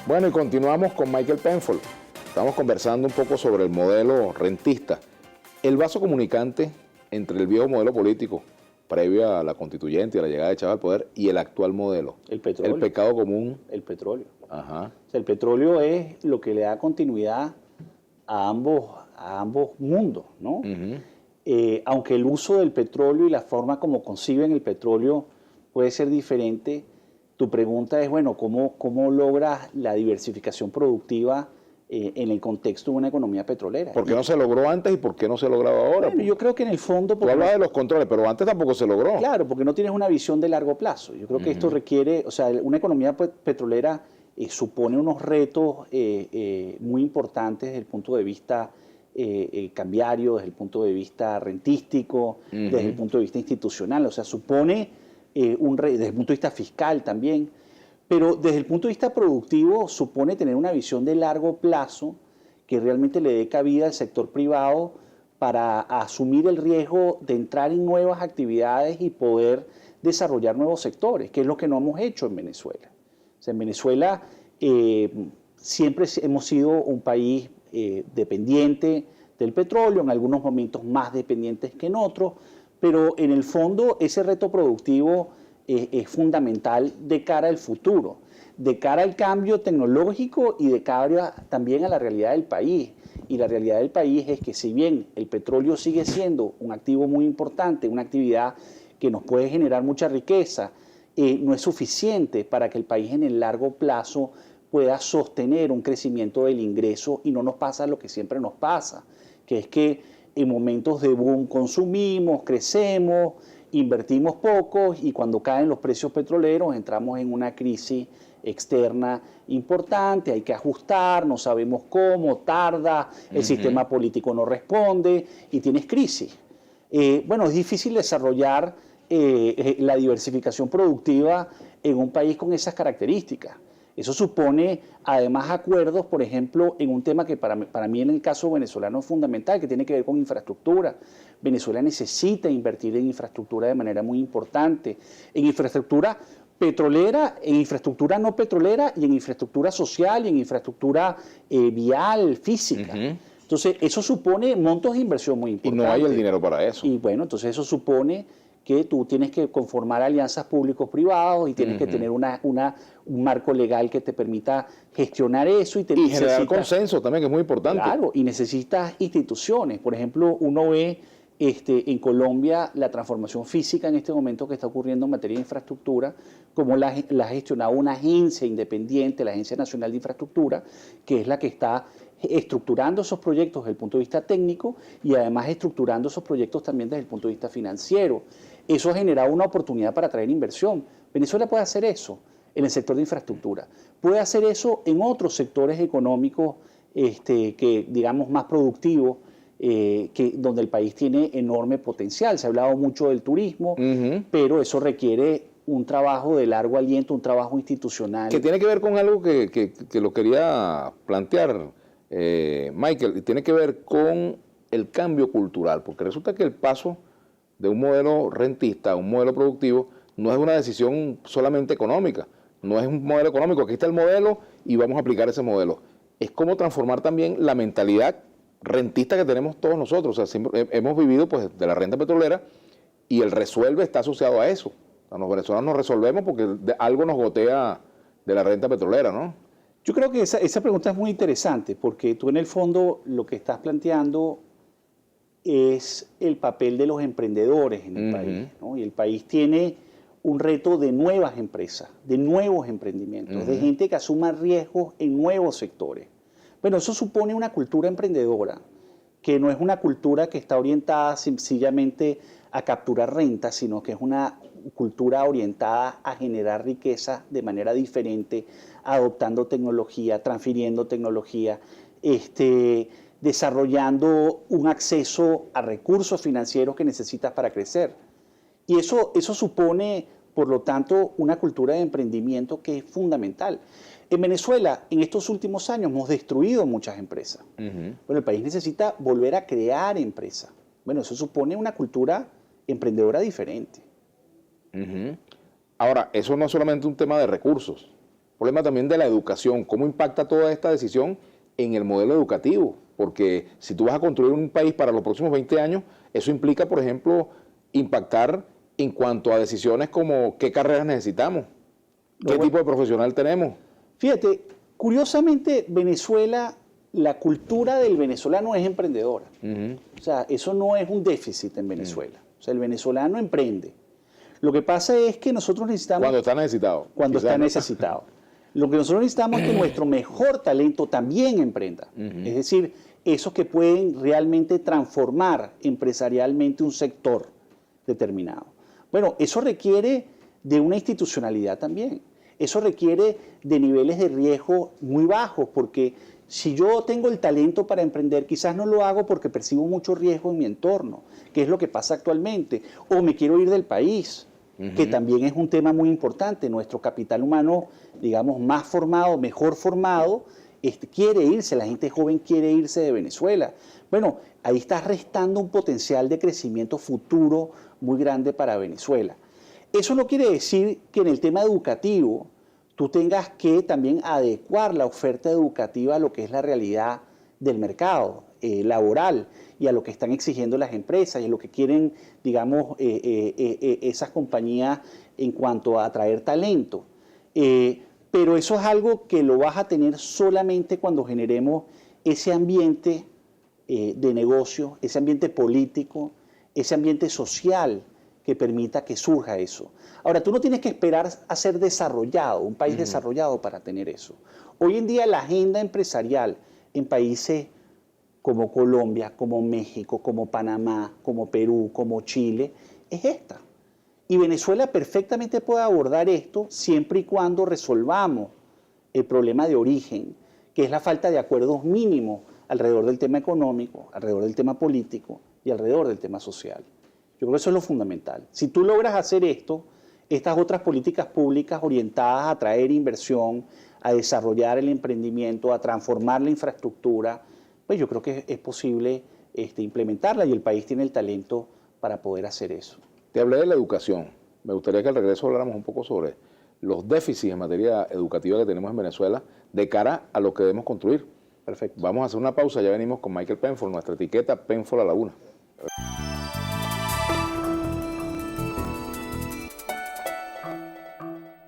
Bueno, y continuamos con Michael Penfold. Estamos conversando un poco sobre el modelo rentista. El vaso comunicante entre el viejo modelo político, previo a la constituyente y a la llegada de Chávez al poder, y el actual modelo. El petróleo. El pecado común. El petróleo. Ajá. O sea, el petróleo es lo que le da continuidad a ambos mundos, ¿no? Aunque el uso del petróleo y la forma como conciben el petróleo puede ser diferente, tu pregunta es, bueno, ¿cómo logras la diversificación productiva en el contexto de una economía petrolera? ¿Por qué no se logró antes y por qué no se lograba ahora? Bueno, yo creo que en el fondo... Tú hablas de los controles, pero antes tampoco se logró. Claro, porque no tienes una visión de largo plazo. Yo creo que esto requiere, o sea, una economía petrolera supone unos retos muy importantes desde el punto de vista cambiario, desde el punto de vista rentístico, desde el punto de vista institucional. O sea, supone desde el punto de vista fiscal también, pero desde el punto de vista productivo supone tener una visión de largo plazo que realmente le dé cabida al sector privado para asumir el riesgo de entrar en nuevas actividades y poder desarrollar nuevos sectores, que es lo que no hemos hecho en Venezuela. O sea, en Venezuela siempre hemos sido un país dependiente del petróleo, en algunos momentos más dependientes que en otros, pero en el fondo ese reto productivo es fundamental de cara al futuro, de cara al cambio tecnológico y de cara también a la realidad del país. Y la realidad del país es que si bien el petróleo sigue siendo un activo muy importante, una actividad que nos puede generar mucha riqueza, no es suficiente para que el país en el largo plazo pueda sostener un crecimiento del ingreso y no nos pasa lo que siempre nos pasa, que es que en momentos de boom consumimos, crecemos, invertimos poco y cuando caen los precios petroleros entramos en una crisis externa importante, hay que ajustar, no sabemos cómo, tarda, el sistema político no responde y tienes crisis. Bueno, es difícil desarrollar la diversificación productiva en un país con esas características. Eso supone además acuerdos, por ejemplo, en un tema que para mí en el caso venezolano es fundamental, que tiene que ver con infraestructura. Venezuela necesita invertir en infraestructura de manera muy importante, en infraestructura petrolera, en infraestructura no petrolera y en infraestructura social y en infraestructura vial, física. Entonces, eso supone montos de inversión muy importantes. Y no hay el dinero para eso. Y bueno, entonces eso supone que tú tienes que conformar alianzas públicos-privados y tienes que tener un marco legal que te permita gestionar eso. Y generar consenso también, que es muy importante. Claro, y necesitas instituciones. Por ejemplo, uno ve en Colombia la transformación física en este momento que está ocurriendo en materia de infraestructura, como la ha gestionado una agencia independiente, la Agencia Nacional de Infraestructura, que es la que está estructurando esos proyectos desde el punto de vista técnico y además estructurando esos proyectos también desde el punto de vista financiero. Eso ha generado una oportunidad para atraer inversión. Venezuela puede hacer eso en el sector de infraestructura. Puede hacer eso en otros sectores económicos que, digamos, más productivos, donde el país tiene enorme potencial. Se ha hablado mucho del turismo, pero eso requiere un trabajo de largo aliento, un trabajo institucional. Que tiene que ver con algo que lo quería plantear, Michael, y tiene que ver con el cambio cultural, porque resulta que el paso de un modelo rentista a un modelo productivo no es una decisión solamente económica, no es un modelo económico, aquí está el modelo y vamos a aplicar ese modelo. Es como transformar también la mentalidad rentista que tenemos todos nosotros. O sea, hemos vivido pues de la renta petrolera y el resuelve está asociado a eso. O sea, los venezolanos nos resolvemos porque algo nos gotea de la renta petrolera, ¿no? Yo creo que esa pregunta es muy interesante porque tú en el fondo lo que estás planteando es el papel de los emprendedores en el país, ¿no? Y el país tiene un reto de nuevas empresas, de nuevos emprendimientos, de gente que asuma riesgos en nuevos sectores. Bueno, eso supone una cultura emprendedora, que no es una cultura que está orientada sencillamente a capturar renta, sino que es una cultura orientada a generar riqueza de manera diferente, adoptando tecnología, transfiriendo tecnología, desarrollando un acceso a recursos financieros que necesitas para crecer. Y eso supone, por lo tanto, una cultura de emprendimiento que es fundamental. En Venezuela, en estos últimos años, hemos destruido muchas empresas. Bueno, el país necesita volver a crear empresas. Bueno, eso supone una cultura emprendedora diferente. Ahora, eso no es solamente un tema de recursos, problema también de la educación. ¿Cómo impacta toda esta decisión en el modelo educativo? Porque si tú vas a construir un país para los próximos 20 años, eso implica, por ejemplo, impactar en cuanto a decisiones como qué carreras necesitamos, qué tipo de profesional tenemos. Fíjate, curiosamente, Venezuela, la cultura del venezolano es emprendedora. O sea, eso no es un déficit en Venezuela. O sea, el venezolano emprende. Lo que pasa es que nosotros necesitamos... Cuando está necesitado. Cuando está necesitado. Lo que nosotros necesitamos es que nuestro mejor talento también emprenda. Es decir, esos que pueden realmente transformar empresarialmente un sector determinado. Bueno, eso requiere de una institucionalidad también. Eso requiere de niveles de riesgo muy bajos, porque si yo tengo el talento para emprender, quizás no lo hago porque percibo mucho riesgo en mi entorno, que es lo que pasa actualmente, o me quiero ir del país, que también es un tema muy importante. Nuestro capital humano, digamos, más formado, mejor formado, quiere irse, la gente joven quiere irse de Venezuela. Bueno, ahí estás restando un potencial de crecimiento futuro muy grande para Venezuela. Eso no quiere decir que en el tema educativo tú tengas que también adecuar la oferta educativa a lo que es la realidad del mercado laboral y a lo que están exigiendo las empresas y a lo que quieren, digamos, esas compañías en cuanto a atraer talento. Pero eso es algo que lo vas a tener solamente cuando generemos ese ambiente de negocio, ese ambiente político, ese ambiente social que permita que surja eso. Ahora, tú no tienes que esperar a ser desarrollado, un país desarrollado para tener eso. Hoy en día la agenda empresarial en países como Colombia, como México, como Panamá, como Perú, como Chile, es esta. Y Venezuela perfectamente puede abordar esto siempre y cuando resolvamos el problema de origen, que es la falta de acuerdos mínimos alrededor del tema económico, alrededor del tema político y alrededor del tema social. Yo creo que eso es lo fundamental. Si tú logras hacer esto, estas otras políticas públicas orientadas a atraer inversión, a desarrollar el emprendimiento, a transformar la infraestructura, pues yo creo que es posible implementarla y el país tiene el talento para poder hacer eso. Te hablé de la educación. Me gustaría que al regreso habláramos un poco sobre los déficits en materia educativa que tenemos en Venezuela de cara a lo que debemos construir. Perfecto. Vamos a hacer una pausa, ya venimos con Michael Penfold, nuestra etiqueta Penfold a la una.